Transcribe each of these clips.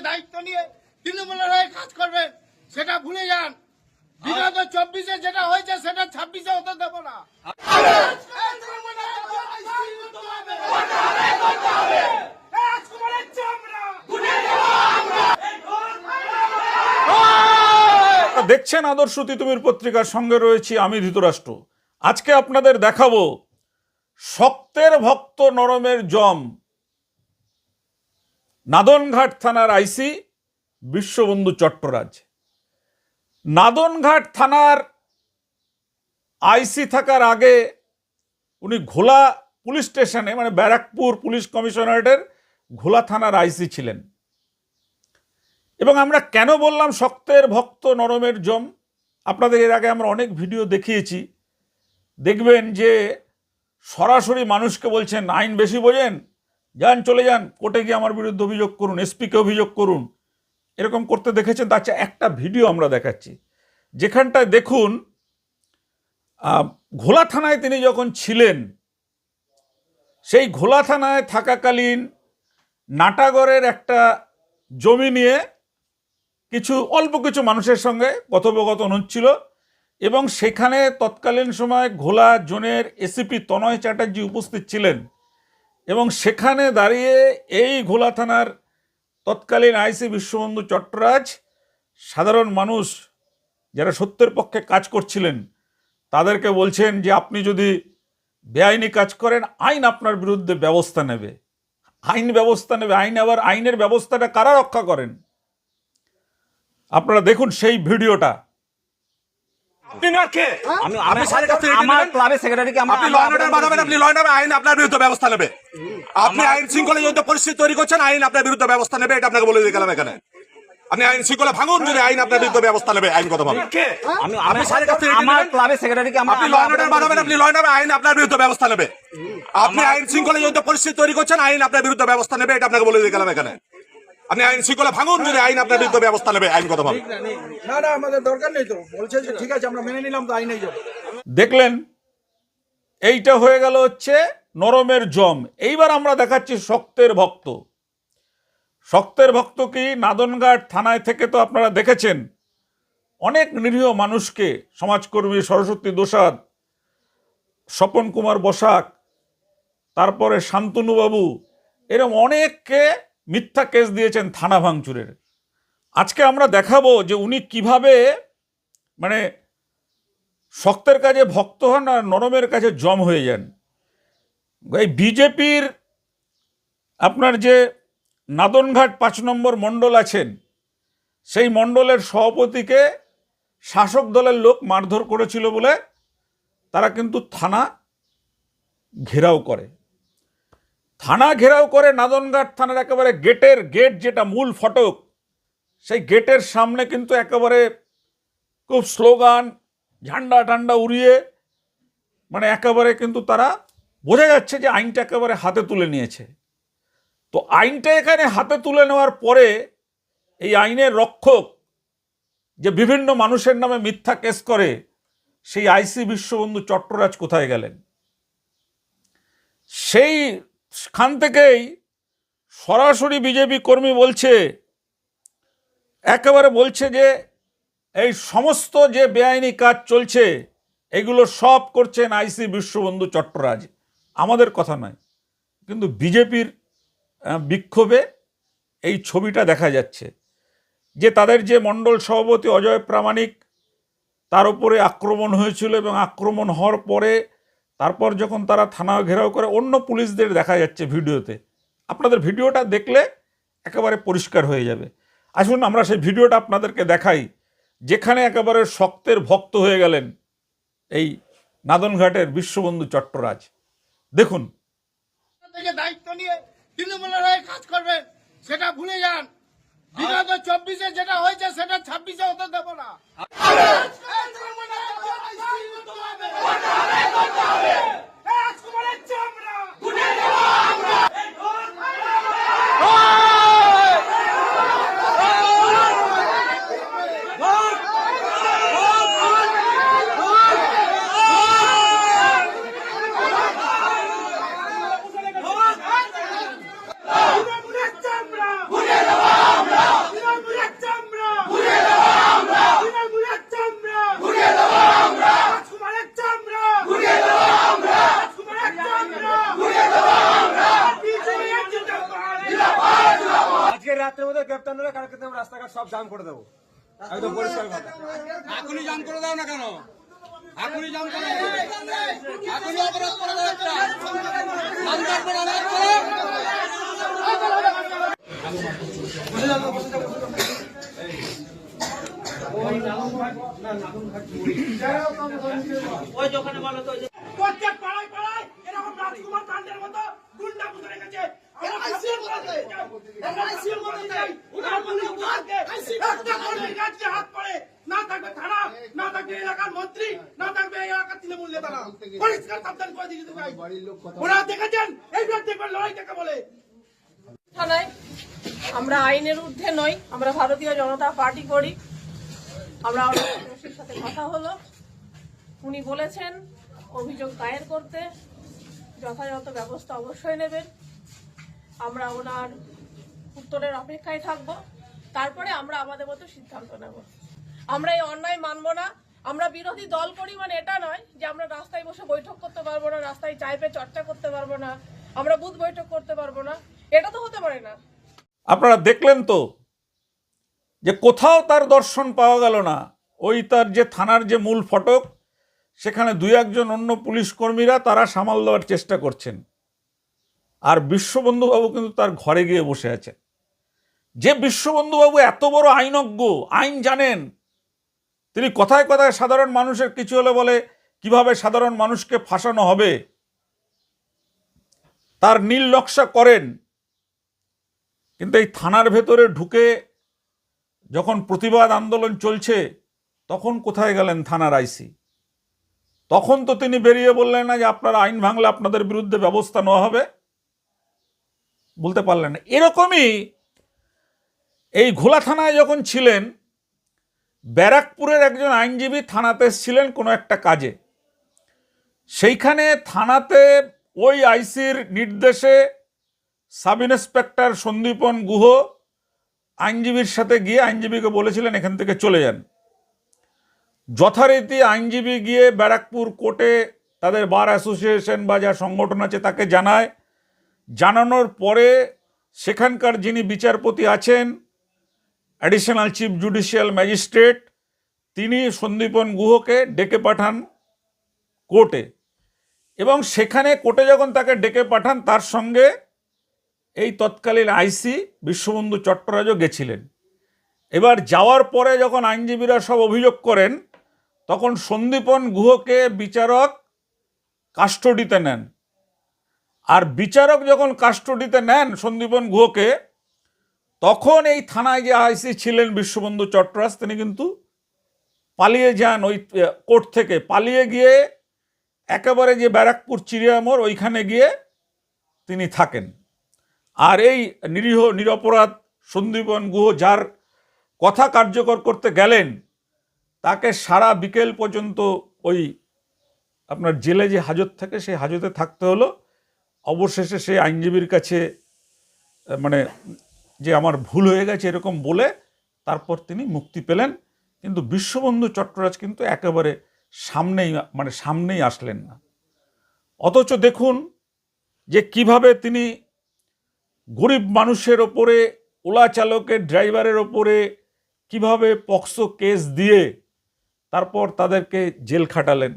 দায়িত্ব নিয়ে তৃণমূলের হয়ে কাজ করবেন সেটা ভুলে যান। বিগত 24-এ যেটা হয়েছে সেটা 26-এ হতে দেব না। দেখছেন আদর্শ তিতুমির পত্রিকার সঙ্গে রয়েছি আমি ধৃতরাষ্ট্র। আজকে আপনাদের দেখাবো শক্তের ভক্ত নরমের জম। নাদনঘাট থানার আইসি বিশ্ববন্ধু চট্টরাজ। নাদনঘাট থানার আইসি থাকার আগে উনি ঘোলা পুলিশ স্টেশনে মানে ব্যারাকপুর পুলিশ কমিশনারেটের ঘোলা থানার আইসি ছিলেন। এবং আমরা কেন বললাম শক্তের ভক্ত নরমের জম, আপনাদের এর আগে আমরা অনেক ভিডিও দেখিয়েছি। দেখবেন যে সরাসরি মানুষকে বলছেন আইন বেশি বোঝেন, যান চলে যান কোর্টে গিয়ে আমার বিরুদ্ধে অভিযোগ করুন, এসপিকে অভিযোগ করুন, এরকম করতে দেখেছেন। তার চেয়ে একটা ভিডিও আমরা দেখাচ্ছি যেখানটায় দেখুন ঘোলা থানায় তিনি যখন ছিলেন, সেই ঘোলা থানায় থাকাকালীন নাটাগড়ের একটা জমি নিয়ে অল্প কিছু মানুষের সঙ্গে কথোপকথন হচ্ছিল এবং সেখানে তৎকালীন সময় ঘোলা জোনের এসিপি তনয় চ্যাটার্জি উপস্থিত ছিলেন এবং সেখানে দাঁড়িয়ে এই ঘোলা থানার তৎকালীন আইসি বিশ্ববন্ধু চট্টরাজ সাধারণ মানুষ যারা সত্যের পক্ষে কাজ করছিলেন তাদেরকে বলছেন যে আপনি যদি বেআইনি কাজ করেন আইন আপনার বিরুদ্ধে ব্যবস্থা নেবে, আবার আইনের ব্যবস্থাটা কারা রক্ষা করেন। আপনারা দেখুন সেই ভিডিওটা। ব্যবস্থা নেবে, আপনি আইন শৃঙ্খলা পরিস্থিতি তৈরি করছেন, আইন আপনার বিরুদ্ধে ব্যবস্থা নেবে, এটা আপনাকে বলে দিয়ে গেলাম। এখানে আপনি আইন শৃঙ্খলা ভাঙুন, যদি আইন আপনার বিরুদ্ধে ব্যবস্থা নেবে আইনগত ভাবে। আইন আপনার বিরুদ্ধে ব্যবস্থা নেবে, আপনি আইন শৃঙ্খলা পরিস্থিতি তৈরি করছেন, আইন আপনার বিরুদ্ধে ব্যবস্থা নেবে, এটা আপনাকে বলে দিয়ে গেলাম। এখানে আপনি আইন শৃঙ্খলা ভাঙুন, যদি আইন আপনার বিরুদ্ধে ব্যবস্থা নেবে আইনগত ভাবে। না না আমাদের দরকার নেই তো, বলছে যে ঠিক আছে আমরা মেনে নিলাম, তো আইনেই যাবো। দেখলেন, এইটা হয়ে গেল হচ্ছে নরমের জম। এইবার আমরা দেখাচ্ছি শক্তের ভক্ত। শক্তের ভক্ত কি নাদনঘাট থানায় থেকে তো আপনারা দেখেছেন অনেক নিরীহ মানুষকে, সমাজকর্মী সরস্বতী দোসাদ, স্বপন কুমার বসাক, তারপরে শান্তনুবাবু, এরকম অনেককে মিথ্যা কেস দিয়েছেন থানা ভাঙচুরের। আজকে আমরা দেখাবো যে উনি কিভাবে মানে শক্তের কাজে ভক্ত হন আর নরমের কাছে জম হয়ে যান। এই বিজেপির আপনার যে নাদনঘাট 5 নম্বর মণ্ডল আছেন, সেই মণ্ডলের সভাপতিকে শাসক দলের লোক মারধর করেছিল বলে তারা কিন্তু থানা ঘেরাও করে। নাদনঘাট থানার একেবারে গেট যেটা মূল ফটক, সেই গেটের সামনে কিন্তু একেবারে খুব স্লোগান ঝান্ডা টান্ডা উড়িয়ে মানে একেবারে কিন্তু তারা বোঝা যাচ্ছে যে আইনটা একেবারে হাতে তুলে নিয়েছে। তো আইনটা এখানে হাতে তুলে নেওয়ার পরে এই আইনের রক্ষক যে বিভিন্ন মানুষের নামে মিথ্যা কেস করে, সেই আইসি বিশ্ববন্ধু চট্টরাজ কোথায় গেলেন? সেইখান থেকেই সরাসরি বিজেপি কর্মী একেবারে বলছে যে এই সমস্ত যে বেআইনি কাজ চলছে এগুলো সব করছেন আইসি বিশ্ববন্ধু চট্টরাজ, আমাদের কথা নয়। কিন্তু বিজেপির বিক্ষোভে এই ছবিটা দেখা যাচ্ছে যে তাদের যে মণ্ডল সভাপতি অজয় প্রামাণিক, তার উপরে আক্রমণ হয়েছিল এবং আক্রমণ হওয়ার পরে তারপর যখন তারা থানা ঘেরাও করে অন্য পুলিশদের দেখা যাচ্ছে ভিডিওতে। আপনাদের ভিডিওটা দেখলে একেবারে পরিষ্কার হয়ে যাবে। আসুন আমরা সেই ভিডিওটা আপনাদেরকে দেখাই যেখানে একেবারে শক্তের ভক্ত হয়ে গেলেন এই নাদনঘাটের বিশ্ববন্ধু চট্টরাজ। দেখুন। দায়িত্ব নিয়ে তৃণমূলের হয়ে কাজ করবেন সেটা ভুলে যান। বিগত 24-এ যেটা হয়েছে সেটা 26-এ হতে দেব না। রাত্রের মধ্যে গ্রেপ্তার নেবে, কালকে আমরা রাস্তাঘাট সব জাম করে দেবো, একদম পরিষ্কার কথা। এখনই জাম করে দাও না কেন? এখনই জাম করে দাও, এখনই অবরোধ করে দাও একটা। নাদনঘাট করে অবরোধ করো। প্রত্যেক পাড়ায় পাড়ায় এরকম রাজকুমার কাণ্ডের মতো গুন্ডা বুঝে রেখেছে। একটা কর্মীর কাছে হাত পড়ে না থাকবে থানা, না থাকবে এলাকার মন্ত্রী, না থাকবে এলাকার তৃণমূল নেতারা। পরিষ্কার সাবধান করে দিয়ে দিতে চাই। ওরা দেখেছেন এইবার দেখবেন লড়াই কাকে বলে। থানায় আমরা আইনের ঊর্ধ্বে নই, আমরা ভারতীয় জনতা পার্টি করি। আমরা ওসির সাথে কথা হলো, উনি বলেছেন অভিযোগ দায়ের করতে, যথাযথ ব্যবস্থা অবশ্যই নেবেন। আমরা ওনার উত্তরের অপেক্ষায় থাকব, তারপরে আমরা আমাদের মতো সিদ্ধান্ত নেব। আমরা এই অন্যায় মানব না। আমরা বিরোধী দল করি মানে এটা নয় যে আমরা রাস্তায় বসে বৈঠক করতে পারবো না, রাস্তায় চাইপে চর্চা করতে পারবো না, আমরা বুথ বৈঠক করতে পারবো না, এটা তো হতে পারে না। আপনারা দেখলেন তো যে কোথাও তার দর্শন পাওয়া গেল না। ওই তার যে থানার যে মূল ফটক, সেখানে দুই একজন অন্য পুলিশ কর্মীরা তারা সামাল দেওয়ার চেষ্টা করছেন, আর বিশ্ববন্ধুবাবু কিন্তু তার ঘরে গিয়ে বসে আছেন। যে বিশ্ববন্ধুবাবু এত বড় আইনজ্ঞ, আইন জানেন, তিনি কথায় কথায় সাধারণ মানুষের কিছু হলে বলে কিভাবে সাধারণ মানুষকে ফাঁসানো হবে, তার নীল নকশা করেন। কিন্তু এই থানার ভেতরে ঢুকে যখন প্রতিবাদ আন্দোলন চলছে, তখন কোথায় গেলেন থানার আইসি? তখন তো তিনি বেরিয়ে বললেন না যে আপনারা আইন ভাঙলে আপনাদের বিরুদ্ধে ব্যবস্থা নেওয়া হবে, বলতে পারলেন না। এরকমই এই ঘোলা থানায় যখন ছিলেন, ব্যারাকপুরের একজন আইনজীবী থানাতে এসেছিলেন কোনো একটা কাজে। সেইখানে থানাতে ওই আইসির নির্দেশে সাব ইন্সপেক্টর সন্দীপন গুহ আইনজীবীর সাথে গিয়ে আইনজীবীকে বলেছিলেন এখান থেকে চলে যান। যথারীতি আইনজীবী গিয়ে ব্যারাকপুর কোর্টে তাদের বার অ্যাসোসিয়েশন বা যা সংগঠন আছে তাকে জানায়। জানানোর পরে সেখানকার যিনি বিচারপতি আছেন, অ্যাডিশনাল চিফ জুডিশিয়াল ম্যাজিস্ট্রেট, তিনি সন্দীপন গুহকে ডেকে পাঠান কোর্টে। এবং সেখানে কোর্টে যখন তাকে ডেকে পাঠান, তার সঙ্গে এই তৎকালীন আইসি বিশ্ববন্ধু চট্টরাজও গেছিলেন। এবার যাওয়ার পরে যখন আইনজীবীরা সব অভিযোগ করেন, তখন সন্দীপন গুহকে বিচারক কাস্টডিতে নেন। আর বিচারক যখন কাস্টডিতে নেন সন্দীপন গুহকে, তখন এই থানায় যে আইসি ছিলেন বিশ্ববন্ধু চট্টরাজ, তিনি কিন্তু পালিয়ে যান ওই কোর্ট থেকে। পালিয়ে গিয়ে একেবারে যে ব্যারাকপুর চিড়িয়ামোড় ওইখানে গিয়ে তিনি থাকেন। আর এই নিরীহ নিরপরাধ সন্দীপন গুহ, যার কথা কার্যকর করতে গেলেন, তাকে সারা বিকেল পর্যন্ত ওই আপনার জেলে যে হাজত থাকে সেই হাজতে থাকতে হলো। অবশেষে সেই আইনজীবীর কাছে মানে যে আমার ভুল হয়ে গেছে এরকম বলে তারপর তিনি মুক্তি পেলেন। কিন্তু বিশ্ববন্ধু চট্টরাজ কিন্তু একেবারে সামনেই আসলেন না। অথচ দেখুন যে কিভাবে তিনি গরিব মানুষের ওপরে, ওলা চালকের ড্রাইভারের ওপরে কিভাবে পক্সো কেস দিয়ে তারপর তাদেরকে জেল খাটালেন।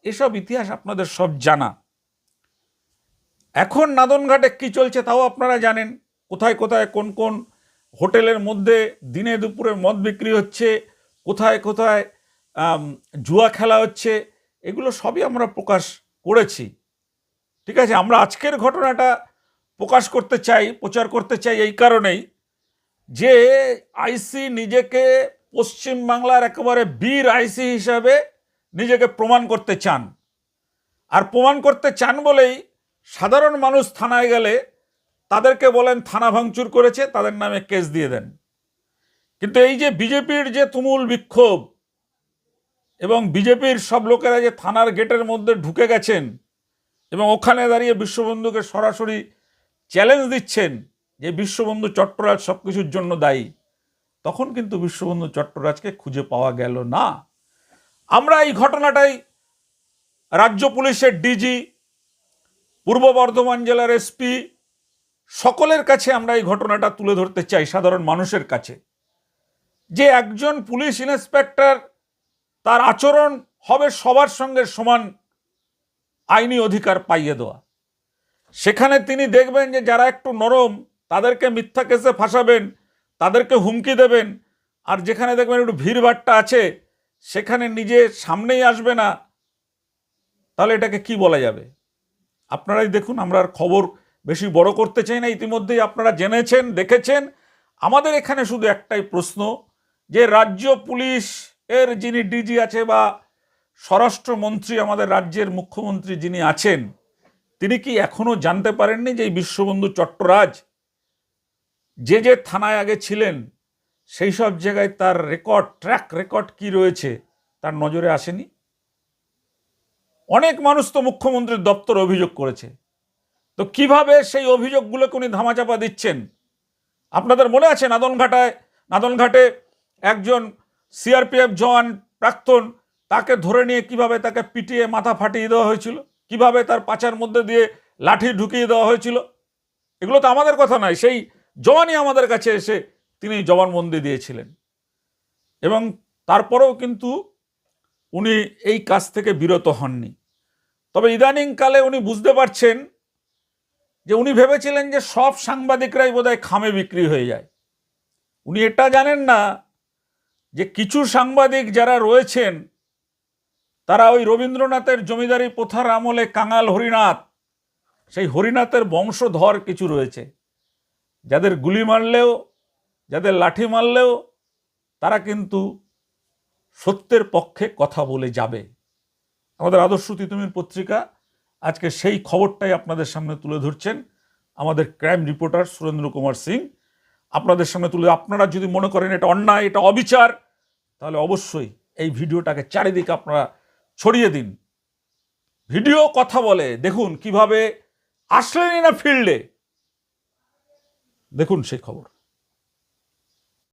এসব ইতিহাস আপনাদের সব জানা। এখন নাদনঘাটে কি চলছে তাও আপনারা জানেন। কোথায় কোথায় কোন কোন হোটেলের মধ্যে দিনে দুপুরে মদ বিক্রি হচ্ছে, কোথায় কোথায় জুয়া খেলা হচ্ছে, এগুলো সবই আমরা প্রকাশ করেছি। ঠিক আছে, আমরা আজকের ঘটনাটা প্রকাশ করতে চাই, প্রচার করতে চাই এই কারণেই যে আইসি নিজেকে পশ্চিমবাংলার একেবারে বীর আইসি হিসাবে নিজেকে প্রমাণ করতে চান। আর প্রমাণ করতে চান বলেই সাধারণ মানুষ থানায় গেলে তাদেরকে বলেন থানা ভাঙচুর করেছে, তাদের নামে কেস দিয়ে দেন। কিন্তু এই যে বিজেপির যে তুমুল বিক্ষোভ এবং বিজেপির সব লোকেরা যে থানার গেটের মধ্যে ঢুকে গেছেন এবং ওখানে দাঁড়িয়ে বিশ্ববন্ধুকে সরাসরি চ্যালেঞ্জ দিচ্ছেন যে বিশ্ববন্ধু চট্টরাজ সব কিছুর জন্য দায়ী, তখন কিন্তু বিশ্ববন্ধু চট্টরাজকে খুঁজে পাওয়া গেল না। আমরা এই ঘটনাটাই রাজ্য পুলিশের ডিজি, পূর্ব বর্ধমান জেলার এসপি সকলের কাছে আমরা এই ঘটনাটা তুলে ধরতে চাই, সাধারণ মানুষের কাছে, যে একজন পুলিশ ইন্সপেক্টর তার আচরণ হবে সবার সঙ্গে সমান আইনি অধিকার পাইয়ে দেওয়া। সেখানে তিনি দেখবেন যে যারা একটু নরম তাদেরকে মিথ্যা কেসে ফাঁসাবেন, তাদেরকে হুমকি দেবেন, আর যেখানে দেখবেন একটু ভিড়ভাট্টা আছে সেখানে নিজে সামনেই আসবে না, তাহলে এটাকে কি বলা যাবে? আপনারাই দেখুন, আমরা আর খবর বেশি বড় করতে চাই না, ইতিমধ্যেই আপনারা জেনেছেন, দেখেছেন। আমাদের এখানে শুধু একটাই প্রশ্ন, যে রাজ্য পুলিশ এর যিনি ডিজি আছে বা স্বরাষ্ট্রমন্ত্রী, আমাদের রাজ্যের মুখ্যমন্ত্রী যিনি আছেন, তিনি কি এখনো জানতে পারেননি যে এই বিশ্ববন্ধু চট্টরাজ যে থানায় আগে ছিলেন সেই সব জায়গায় তার ট্র্যাক রেকর্ড কি রয়েছে তার নজরে আসেনি? অনেক মানুষ তো মুখ্যমন্ত্রীর দপ্তরে অভিযোগ করেছে, তো কিভাবে সেই অভিযোগগুলোকে উনি ধামাচাপা দিচ্ছেন? আপনাদের মনে আছে নাদনঘাটে একজন সিআরপিএফ জওয়ান প্রাক্তন, তাকে ধরে নিয়ে কিভাবে তাকে পিটিয়ে মাথা ফাটিয়ে দেওয়া হয়েছিল, কিভাবে তার পাছার মধ্যে দিয়ে লাঠি ঢুকিয়ে দেওয়া হয়েছিল? এগুলো তো আমাদের কথা নয়, সেই জওয়ানই আমাদের কাছে এসে তিনি জবানবন্দি দিয়েছিলেন, এবং তারপরেও কিন্তু উনি এই কাজ থেকে বিরত হননি। তবে ইদানিংকালে উনি বুঝতে পারছেন যে উনি ভেবেছিলেন যে সব সাংবাদিকরাই বোধহয় খামে বিক্রি হয়ে যায়। উনি এটা জানেন না যে কিছু সাংবাদিক যারা রয়েছেন তারা ওই রবীন্দ্রনাথের জমিদারি প্রথার আমলে কাঙাল হরিনাথ, সেই হরিনাথের বংশধর কিছু রয়েছে, যাদের গুলি মারলেও, যাদের লাঠি মারলেও তারা কিন্তু সত্যের পক্ষে কথা বলে যাবে। আমাদের আদর্শ তিতুমির পত্রিকা আজকে সেই খবরটাই আপনাদের সামনে তুলে ধরছেন আমাদের ক্রাইম রিপোর্টার সুরেন্দ্র কুমার সিং। আপনাদের সামনে আপনারা যদি মনে করেন এটা অন্যায়, এটা অবিচার, তাহলে অবশ্যই এই ভিডিওটাকে চারিদিকে আপনারা ছড়িয়ে দিন। ভিডিও কথা বলে, দেখুন কিভাবে আসলেনই না ফিল্ডে, দেখুন সেই খবর।